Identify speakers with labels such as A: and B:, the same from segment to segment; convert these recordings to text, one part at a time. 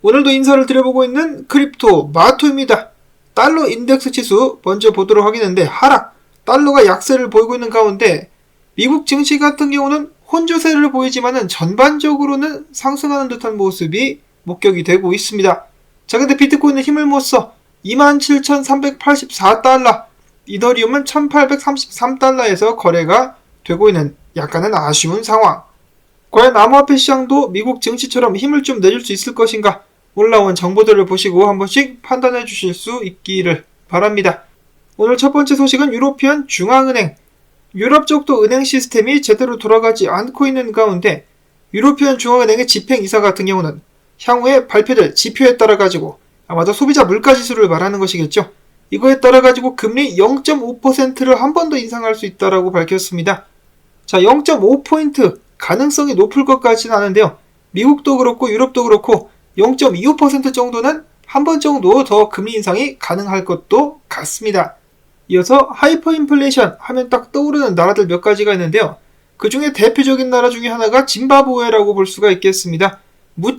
A: 오늘도 인사를 드려보고 있는 크립토 마토입니다. 달러 인덱스 지수 먼저 보도록 하겠는데 하락, 달러가 약세를 보이고 있는 가운데 미국 증시 같은 경우는 혼조세를 보이지만은 전반적으로는 상승하는 듯한 모습이 목격이 되고 있습니다. 자, 근데 비트코인은 힘을 못 써 27,384달러, 이더리움은 1,833달러에서 거래가 되고 있는 약간은 아쉬운 상황. 과연 암호화폐 시장도 미국 증시처럼 힘을 좀 내줄 수 있을 것인가? 올라온 정보들을 보시고 한 번씩 판단해 주실 수 있기를 바랍니다. 오늘 첫 번째 소식은 유로피언 중앙은행. 유럽 쪽도 은행 시스템이 제대로 돌아가지 않고 있는 가운데 유로피언 중앙은행의 집행이사 같은 경우는 향후에 발표될 지표에 따라 가지고 아마도 소비자 물가지수를 말하는 것이겠죠. 이거에 따라 가지고 금리 0.5%를 한 번 더 인상할 수 있다라고 밝혔습니다. 자, 0.5포인트 가능성이 높을 것 같지는 않은데요. 미국도 그렇고 유럽도 그렇고 0.25% 정도는 한 번 정도 더 금리 인상이 가능할 것도 같습니다. 이어서 하이퍼 인플레이션 하면 딱 떠오르는 나라들 몇 가지가 있는데요. 그 중에 대표적인 나라 중에 하나가 짐바브웨라고 볼 수가 있겠습니다.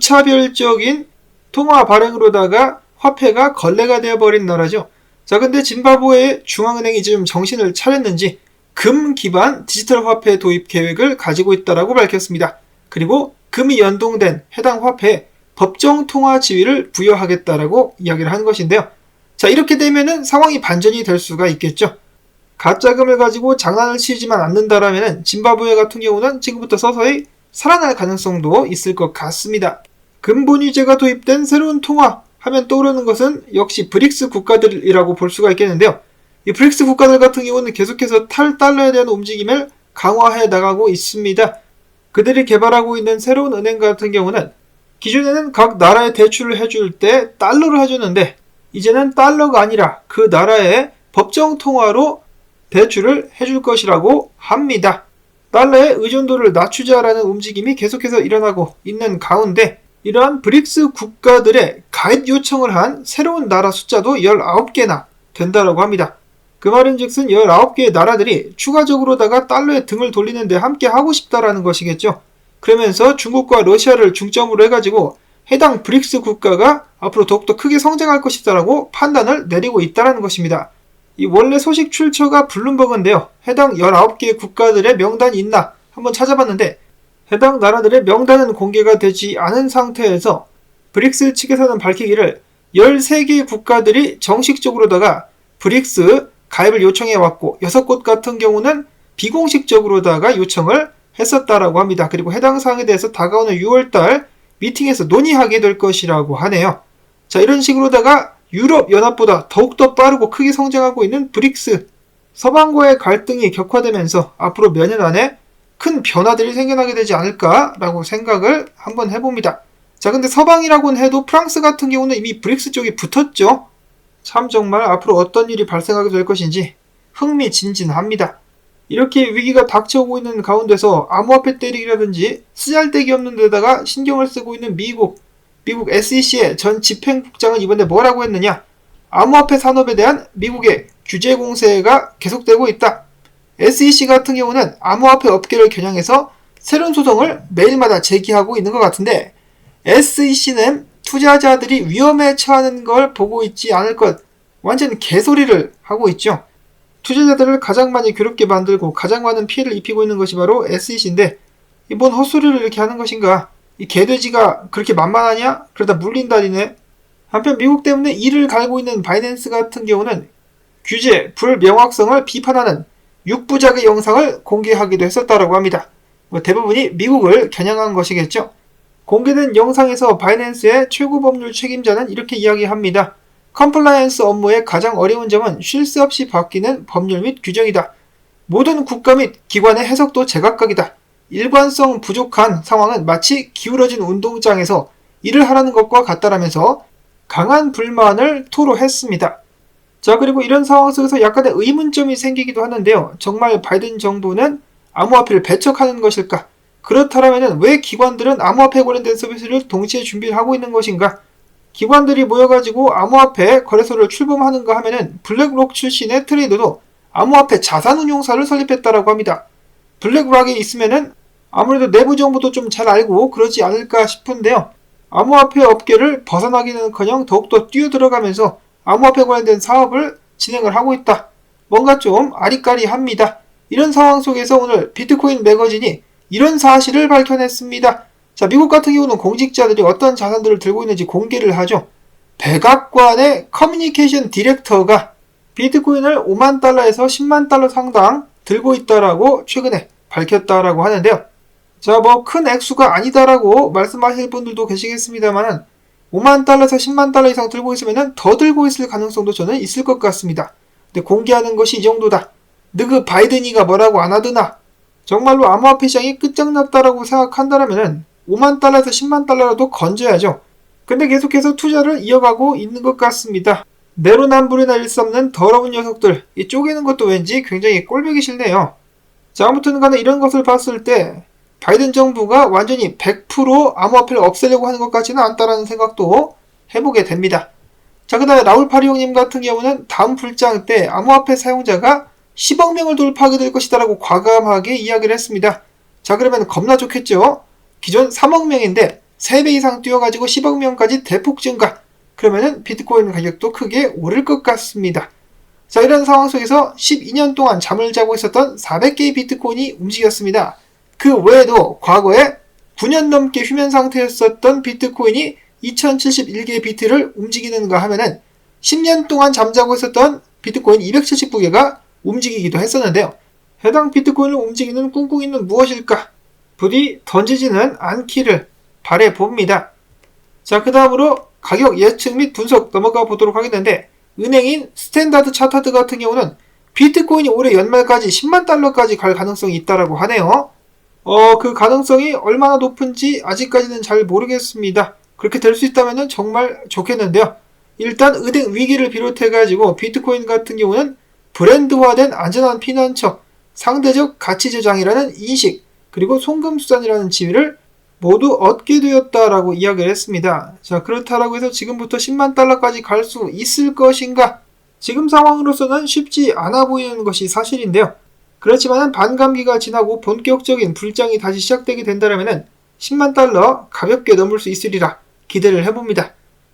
A: 무차별적인 통화 발행으로다가 화폐가 걸레가 되어버린 나라죠. 자, 근데 짐바브웨의 중앙은행이 좀 정신을 차렸는지 금 기반 디지털 화폐 도입 계획을 가지고 있다라고 밝혔습니다. 그리고 금이 연동된 해당 화폐에 법정 통화 지위를 부여하겠다라고 이야기를 한 것인데요. 자, 이렇게 되면은 상황이 반전이 될 수가 있겠죠. 가짜금을 가지고 장난을 치지만 않는다라면은 짐바브웨 같은 경우는 지금부터 서서히 살아날 가능성도 있을 것 같습니다. 금본위제가 도입된 새로운 통화 하면 떠오르는 것은 역시 브릭스 국가들이라고 볼 수가 있겠는데요. 이 브릭스 국가들 같은 경우는 계속해서 탈달러에 대한 움직임을 강화해 나가고 있습니다. 그들이 개발하고 있는 새로운 은행 같은 경우는 기존에는 각 나라에 대출을 해줄 때 달러를 해줬는데 이제는 달러가 아니라 그 나라의 법정 통화로 대출을 해줄 것이라고 합니다. 달러의 의존도를 낮추자라는 움직임이 계속해서 일어나고 있는 가운데 이러한 브릭스 국가들의 가입 요청을 한 새로운 나라 숫자도 19개나 된다라고 합니다. 그 말인즉슨 19개의 나라들이 추가적으로다가 달러에 등을 돌리는데 함께 하고 싶다라는 것이겠죠. 그러면서 중국과 러시아를 중점으로 해가지고 해당 브릭스 국가가 앞으로 더욱더 크게 성장할 것이다라고 판단을 내리고 있다는 것입니다. 이 원래 소식 출처가 블룸버그인데요. 해당 19개 국가들의 명단이 있나 한번 찾아봤는데 해당 나라들의 명단은 공개가 되지 않은 상태에서 브릭스 측에서는 밝히기를 13개 국가들이 정식적으로다가 브릭스 가입을 요청해왔고 6곳 같은 경우는 비공식적으로다가 요청을 했었다라고 합니다. 그리고 해당 사항에 대해서 다가오는 6월달 미팅에서 논의하게 될 것이라고 하네요. 자, 이런 식으로다가 유럽 연합보다 더욱더 빠르고 크게 성장하고 있는 브릭스, 서방과의 갈등이 격화되면서 앞으로 몇 년 안에 큰 변화들이 생겨나게 되지 않을까라고 생각을 한번 해봅니다. 자, 근데 서방이라고는 해도 프랑스 같은 경우는 이미 브릭스 쪽에 붙었죠. 참 정말 앞으로 어떤 일이 발생하게 될 것인지 흥미진진합니다. 이렇게 위기가 닥쳐오고 있는 가운데서 암호화폐 때리기라든지 쓰잘데기 없는 데다가 신경을 쓰고 있는 미국 SEC의 전 집행국장은 이번에 뭐라고 했느냐? 암호화폐 산업에 대한 미국의 규제 공세가 계속되고 있다. SEC 같은 경우는 암호화폐 업계를 겨냥해서 새로운 소송을 매일마다 제기하고 있는 것 같은데 SEC는 투자자들이 위험에 처하는 걸 보고 있지 않을 것, 완전 개소리를 하고 있죠. 투자자들을 가장 많이 괴롭게 만들고 가장 많은 피해를 입히고 있는 것이 바로 SEC인데 뭔 헛소리를 이렇게 하는 것인가? 이 개돼지가 그렇게 만만하냐? 그러다 물린다니네. 한편 미국 때문에 이를 갈고 있는 바이낸스 같은 경우는 규제 불명확성을 비판하는 6부작의 영상을 공개하기도 했었다라고 합니다. 대부분이 미국을 겨냥한 것이겠죠. 공개된 영상에서 바이낸스의 최고 법률 책임자는 이렇게 이야기합니다. 컴플라이언스 업무의 가장 어려운 점은 쉴 새 없이 바뀌는 법률 및 규정이다. 모든 국가 및 기관의 해석도 제각각이다. 일관성 부족한 상황은 마치 기울어진 운동장에서 일을 하라는 것과 같다라면서 강한 불만을 토로했습니다. 자, 그리고 이런 상황 속에서 약간의 의문점이 생기기도 하는데요. 정말 바이든 정부는 암호화폐를 배척하는 것일까? 그렇다면 왜 기관들은 암호화폐 관련된 서비스를 동시에 준비를 하고 있는 것인가? 기관들이 모여가지고 암호화폐 거래소를 출범하는가 하면은 블랙록 출신의 트레이더도 암호화폐 자산운용사를 설립했다라고 합니다. 블랙록에 있으면은 아무래도 내부 정보도 좀 잘 알고 그러지 않을까 싶은데요. 암호화폐 업계를 벗어나기는커녕 더욱더 뛰어들어가면서 암호화폐 관련된 사업을 진행을 하고 있다. 뭔가 좀 아리까리합니다. 이런 상황 속에서 오늘 비트코인 매거진이 이런 사실을 밝혀냈습니다. 자, 미국 같은 경우는 공직자들이 어떤 자산들을 들고 있는지 공개를 하죠. 백악관의 커뮤니케이션 디렉터가 비트코인을 5만 달러에서 10만 달러 상당 들고 있다라고 최근에 밝혔다라고 하는데요. 자, 뭐 큰 액수가 아니다라고 말씀하실 분들도 계시겠습니다만은 5만 달러에서 10만 달러 이상 들고 있으면 더 들고 있을 가능성도 저는 있을 것 같습니다. 근데 공개하는 것이 이 정도다. 너그 바이든이가 뭐라고 안 하드나. 정말로 암호화폐 시장이 끝장났다라고 생각한다면 5만 달러에서 10만 달러라도 건져야죠. 근데 계속해서 투자를 이어가고 있는 것 같습니다. 내로남불이나 일 수 없는 더러운 녀석들. 이 쪼개는 것도 왠지 굉장히 꼴보기 싫네요. 자, 아무튼 간에 이런 것을 봤을 때 바이든 정부가 완전히 100% 암호화폐를 없애려고 하는 것 같지는 않다라는 생각도 해보게 됩니다. 자, 그 다음에 라울파리용님 같은 경우는 다음 불장 때 암호화폐 사용자가 10억 명을 돌파하게 될 것이다 라고 과감하게 이야기를 했습니다. 자, 그러면 겁나 좋겠죠? 기존 3억 명인데 3배 이상 뛰어가지고 10억 명까지 대폭 증가. 그러면은 비트코인 가격도 크게 오를 것 같습니다. 자, 이런 상황 속에서 12년 동안 잠을 자고 있었던 400개의 비트코인이 움직였습니다. 그 외에도 과거에 9년 넘게 휴면 상태였었던 비트코인이 2071개의 비트를 움직이는가 하면은 10년 동안 잠자고 있었던 비트코인 279개가 움직이기도 했었는데요. 해당 비트코인을 움직이는 꿍꿍이는 무엇일까? 부디 던지지는 않기를 바라봅니다. 자, 그 다음으로 가격 예측 및 분석 넘어가 보도록 하겠는데, 은행인 스탠다드 차타드 같은 경우는 비트코인이 올해 연말까지 10만 달러까지 갈 가능성이 있다라고 하네요. 그 가능성이 얼마나 높은지 아직까지는 잘 모르겠습니다. 그렇게 될 수 있다면 정말 좋겠는데요. 일단 은행 위기를 비롯해가지고 비트코인 같은 경우는 브랜드화된 안전한 피난처, 상대적 가치 저장이라는 인식, 그리고 송금수단이라는 지위를 모두 얻게 되었다라고 이야기를 했습니다. 자, 그렇다라고 해서 지금부터 10만 달러까지 갈 수 있을 것인가? 지금 상황으로서는 쉽지 않아 보이는 것이 사실인데요. 그렇지만 반감기가 지나고 본격적인 불장이 다시 시작되게 된다면 10만 달러 가볍게 넘을 수 있으리라 기대를 해봅니다.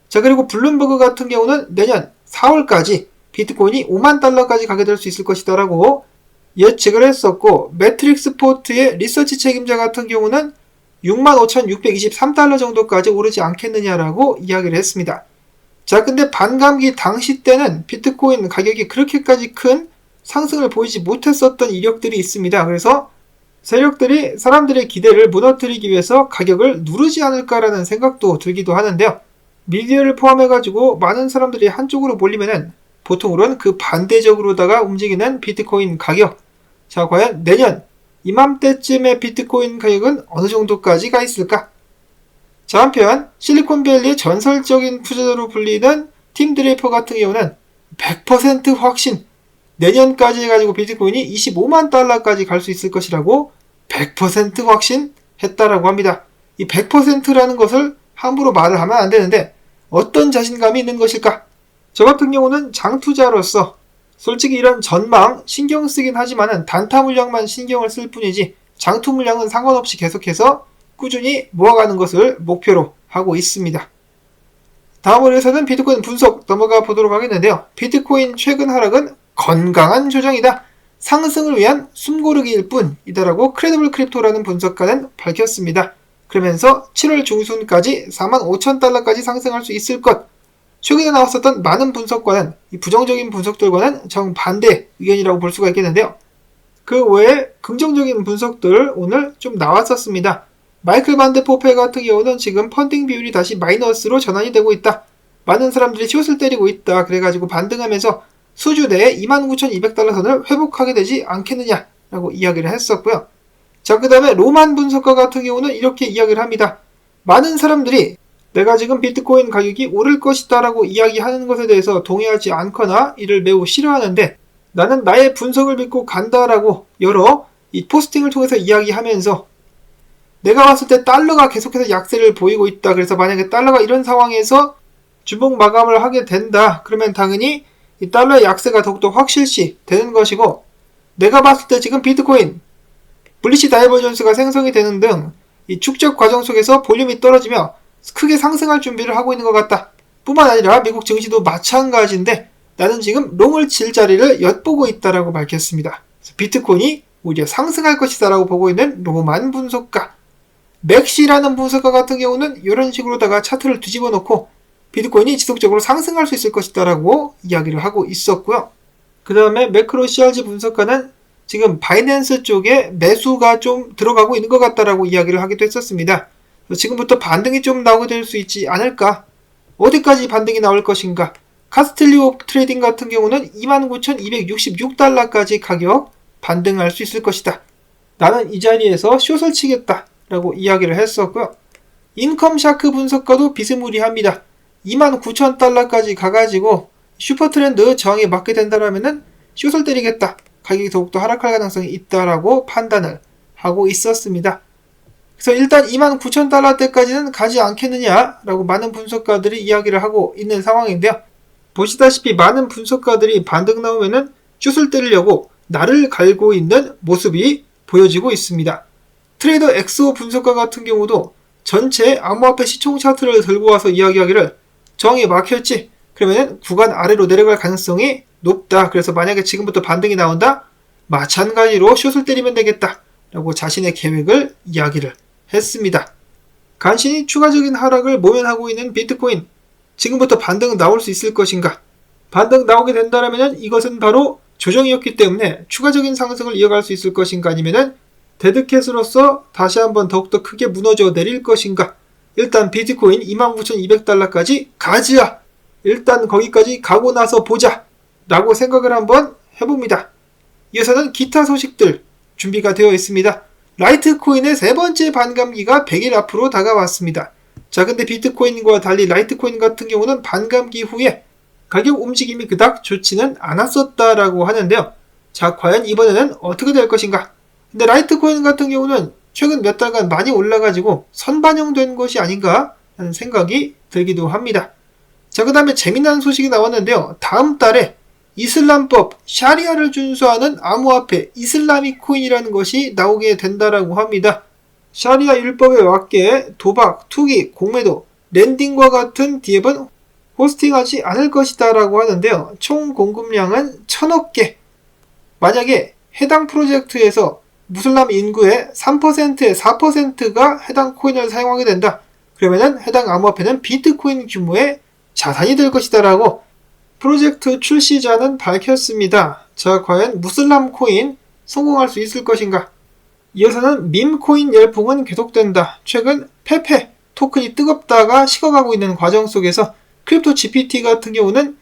A: 자, 그리고 블룸버그 같은 경우는 내년 4월까지 비트코인이 5만 달러까지 가게 될 수 있을 것이다 라고 예측을 했었고, 매트릭스 포트의 리서치 책임자 같은 경우는 65,623달러 정도까지 오르지 않겠느냐라고 이야기를 했습니다. 자, 근데 반감기 당시 때는 비트코인 가격이 그렇게까지 큰 상승을 보이지 못했었던 이력들이 있습니다. 그래서 세력들이 사람들의 기대를 무너뜨리기 위해서 가격을 누르지 않을까라는 생각도 들기도 하는데요. 미디어를 포함해가지고 많은 사람들이 한쪽으로 몰리면은 보통으로는 그 반대적으로다가 움직이는 비트코인 가격. 자, 과연 내년 이맘때쯤의 비트코인 가격은 어느 정도까지 가 있을까? 자, 한편 실리콘밸리의 전설적인 투자자로 불리는 팀 드레이퍼 같은 경우는 100% 확신, 내년까지 해가지고 비트코인이 25만 달러까지 갈 수 있을 것이라고 100% 확신했다라고 합니다. 이 100%라는 것을 함부로 말을 하면 안 되는데 어떤 자신감이 있는 것일까? 저 같은 경우는 장투자로서 솔직히 이런 전망 신경 쓰긴 하지만은 단타 물량만 신경을 쓸 뿐이지 장투 물량은 상관없이 계속해서 꾸준히 모아가는 것을 목표로 하고 있습니다. 다음으로 해서는 비트코인 분석 넘어가 보도록 하겠는데요. 비트코인 최근 하락은 건강한 조정이다. 상승을 위한 숨고르기일 뿐이다라고 크레디블 크립토라는 분석가는 밝혔습니다. 그러면서 7월 중순까지 45,000달러까지 상승할 수 있을 것. 최근에 나왔었던 많은 분석과는 이 부정적인 분석들과는 정반대 의견이라고 볼 수가 있겠는데요. 그 외에 긍정적인 분석들 오늘 좀 나왔었습니다. 마이클 반데 포페 같은 경우는 지금 펀딩 비율이 다시 마이너스로 전환이 되고 있다. 많은 사람들이 숏을 때리고 있다. 그래가지고 반등하면서 수주 내에 29,200달러 선을 회복하게 되지 않겠느냐라고 이야기를 했었고요. 자, 그 다음에 로만 분석가 같은 경우는 이렇게 이야기를 합니다. 많은 사람들이 내가 지금 비트코인 가격이 오를 것이다 라고 이야기하는 것에 대해서 동의하지 않거나 이를 매우 싫어하는데 나는 나의 분석을 믿고 간다라고 여러 이 포스팅을 통해서 이야기하면서 내가 봤을 때 달러가 계속해서 약세를 보이고 있다. 그래서 만약에 달러가 이런 상황에서 주봉 마감을 하게 된다. 그러면 당연히 이 달러의 약세가 더욱더 확실시 되는 것이고, 내가 봤을 때 지금 비트코인 블리시 다이버전스가 생성이 되는 등 이 축적 과정 속에서 볼륨이 떨어지며 크게 상승할 준비를 하고 있는 것 같다. 뿐만 아니라 미국 증시도 마찬가지인데 나는 지금 롱을 칠 자리를 엿보고 있다라고 밝혔습니다. 비트코인이 오히려 상승할 것이다라고 보고 있는 로만 분석가. 맥시라는 분석가 같은 경우는 이런 식으로다가 차트를 뒤집어 놓고 비트코인이 지속적으로 상승할 수 있을 것이다라고 이야기를 하고 있었고요. 그 다음에 매크로 CRG 분석가는 지금 바이낸스 쪽에 매수가 좀 들어가고 있는 것 같다라고 이야기를 하기도 했었습니다. 지금부터 반등이 좀 나오게 될 수 있지 않을까? 어디까지 반등이 나올 것인가? 카스텔리오 트레이딩 같은 경우는 29,266달러까지 가격 반등할 수 있을 것이다. 나는 이 자리에서 숏을 치겠다 라고 이야기를 했었고요. 인컴샤크 분석가도 비스무리합니다. 29,000달러까지 가가지고 슈퍼트렌드 저항에 맞게 된다라면은 숏을 때리겠다. 가격이 더욱더 하락할 가능성이 있다라고 판단을 하고 있었습니다. 그래서 일단 29,000달러대까지는 가지 않겠느냐라고 많은 분석가들이 이야기를 하고 있는 상황인데요. 보시다시피 많은 분석가들이 반등 나오면은 숏을 때리려고 날을 갈고 있는 모습이 보여지고 있습니다. 트레이더 엑소 분석가 같은 경우도 전체 암호화폐 시총 차트를 들고 와서 이야기하기를 저항이 막혔지. 그러면 구간 아래로 내려갈 가능성이 높다. 그래서 만약에 지금부터 반등이 나온다? 마찬가지로 숏을 때리면 되겠다. 라고 자신의 계획을 이야기를 했습니다. 간신히 추가적인 하락을 모면하고 있는 비트코인. 지금부터 반등 나올 수 있을 것인가? 반등 나오게 된다면 이것은 바로 조정이었기 때문에 추가적인 상승을 이어갈 수 있을 것인가? 아니면 데드캣으로서 다시 한번 더욱더 크게 무너져 내릴 것인가? 일단 비트코인 29,200달러까지 가지야. 일단 거기까지 가고 나서 보자 라고 생각을 한번 해봅니다. 이어서는 기타 소식들 준비가 되어 있습니다. 라이트코인의 세 번째 반감기가 100일 앞으로 다가왔습니다. 자, 근데 비트코인과 달리 라이트코인 같은 경우는 반감기 후에 가격 움직임이 그닥 좋지는 않았었다라고 하는데요. 자, 과연 이번에는 어떻게 될 것인가? 근데 라이트코인 같은 경우는 최근 몇 달간 많이 올라가지고 선반영된 것이 아닌가 하는 생각이 들기도 합니다. 자, 그 다음에 재미난 소식이 나왔는데요. 다음 달에 이슬람법, 샤리아를 준수하는 암호화폐 이슬라믹 코인이라는 것이 나오게 된다라고 합니다. 샤리아 율법에 맞게 도박, 투기, 공매도, 랜딩과 같은 디앱은 호스팅하지 않을 것이다 라고 하는데요. 총 공급량은 1000억 개. 만약에 해당 프로젝트에서 무슬람 인구의 3%에 4%가 해당 코인을 사용하게 된다. 그러면은 해당 암호화폐는 비트코인 규모의 자산이 될 것이다 라고 프로젝트 출시자는 밝혔습니다. 자, 과연 무슬람 코인 성공할 수 있을 것인가? 이어서는 밈코인 열풍은 계속된다. 최근 페페 토큰이 뜨겁다가 식어가고 있는 과정 속에서 크립토 GPT 같은 경우는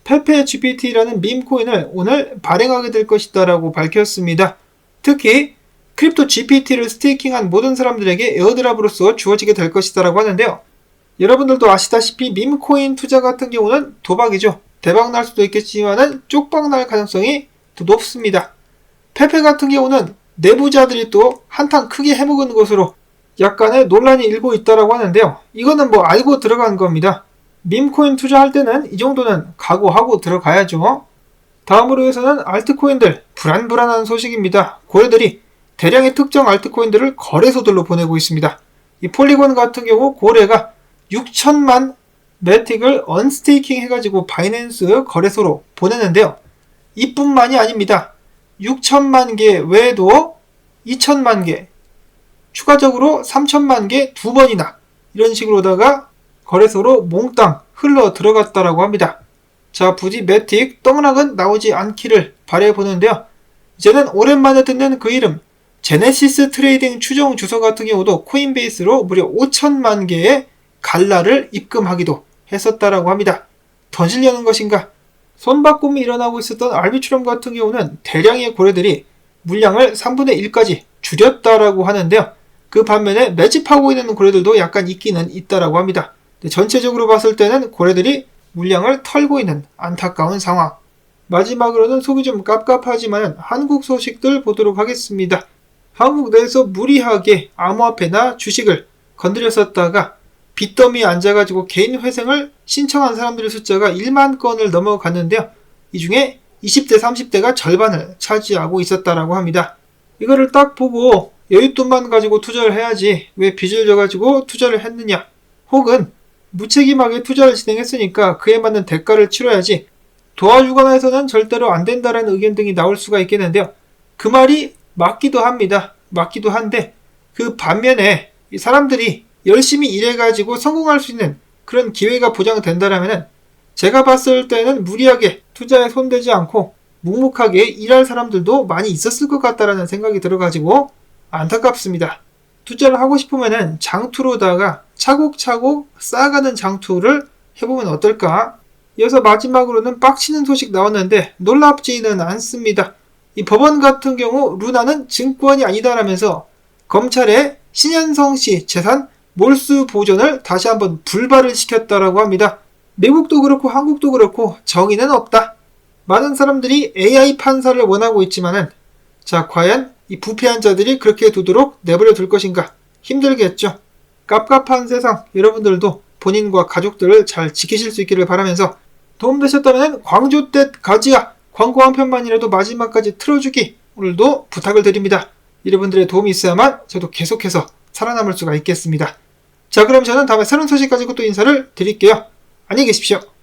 A: 페페 GPT라는 밈코인을 오늘 발행하게 될 것이다 라고 밝혔습니다. 특히 크립토 GPT를 스테이킹한 모든 사람들에게 에어드랍으로서 주어지게 될 것이다 라고 하는데요. 여러분들도 아시다시피 밈코인 투자 같은 경우는 도박이죠. 대박 날 수도 있겠지만은 쪽박 날 가능성이 더 높습니다. 페페 같은 경우는 내부자들이 또 한탕 크게 해먹은 것으로 약간의 논란이 일고 있다라고 하는데요. 이거는 뭐 알고 들어간 겁니다. 밈코인 투자할 때는 이 정도는 각오하고 들어가야죠. 다음으로 해서는 알트코인들 불안불안한 소식입니다. 고래들이 대량의 특정 알트코인들을 거래소들로 보내고 있습니다. 이 폴리곤 같은 경우 고래가 6천만 매틱을 언스테이킹 해가지고 바이낸스 거래소로 보내는데요. 이뿐만이 아닙니다. 6천만 개 외에도 2천만 개, 추가적으로 3천만 개 2번이나 이런 식으로다가 거래소로 몽땅 흘러 들어갔다라고 합니다. 자, 부디 매틱 떡락은 나오지 않기를 바라보는데요. 이제는 오랜만에 듣는 그 이름, 제네시스 트레이딩 추정 주소 같은 경우도 코인베이스로 무려 5천만 개의 갈라를 입금하기도 했었다라고 합니다. 던지려는 것인가? 손바꿈이 일어나고 있었던 알비트럼 같은 경우는 대량의 고래들이 물량을 3분의 1까지 줄였다라고 하는데요. 그 반면에 매집하고 있는 고래들도 약간 있기는 있다라고 합니다. 전체적으로 봤을 때는 고래들이 물량을 털고 있는 안타까운 상황. 마지막으로는 속이 좀 깝깝하지만 한국 소식들 보도록 하겠습니다. 한국 내에서 무리하게 암호화폐나 주식을 건드렸었다가 빚더미에 앉아가지고 개인 회생을 신청한 사람들의 숫자가 1만 건을 넘어갔는데요. 이 중에 20대, 30대가 절반을 차지하고 있었다라고 합니다. 이거를 딱 보고 여윳돈만 가지고 투자를 해야지 왜 빚을 져가지고 투자를 했느냐 혹은 무책임하게 투자를 진행했으니까 그에 맞는 대가를 치러야지 도와주거나 해서는 절대로 안 된다라는 의견 등이 나올 수가 있겠는데요. 그 말이 맞기도 합니다. 맞기도 한데 그 반면에 이 사람들이 열심히 일해가지고 성공할 수 있는 그런 기회가 보장된다라면은 제가 봤을 때는 무리하게 투자에 손대지 않고 묵묵하게 일할 사람들도 많이 있었을 것 같다라는 생각이 들어가지고 안타깝습니다. 투자를 하고 싶으면은 장투로다가 차곡차곡 쌓아가는 장투를 해보면 어떨까? 이어서 마지막으로는 빡치는 소식 나왔는데 놀랍지는 않습니다. 이 법원 같은 경우 루나는 증권이 아니다라면서 검찰에 신현성 씨 재산 몰수 보존을 다시 한번 불발을 시켰다라고 합니다. 미국도 그렇고 한국도 그렇고 정의는 없다. 많은 사람들이 AI 판사를 원하고 있지만은 자 과연 이 부패한 자들이 그렇게 두도록 내버려 둘 것인가? 힘들겠죠. 깝깝한 세상 여러분들도 본인과 가족들을 잘 지키실 수 있기를 바라면서 도움되셨다면 광주댓 가지야 광고 한 편만이라도 마지막까지 틀어주기 오늘도 부탁을 드립니다. 여러분들의 도움이 있어야만 저도 계속해서 살아남을 수가 있겠습니다. 자 그럼 저는 다음에 새로운 소식 가지고 또 인사를 드릴게요. 안녕히 계십시오.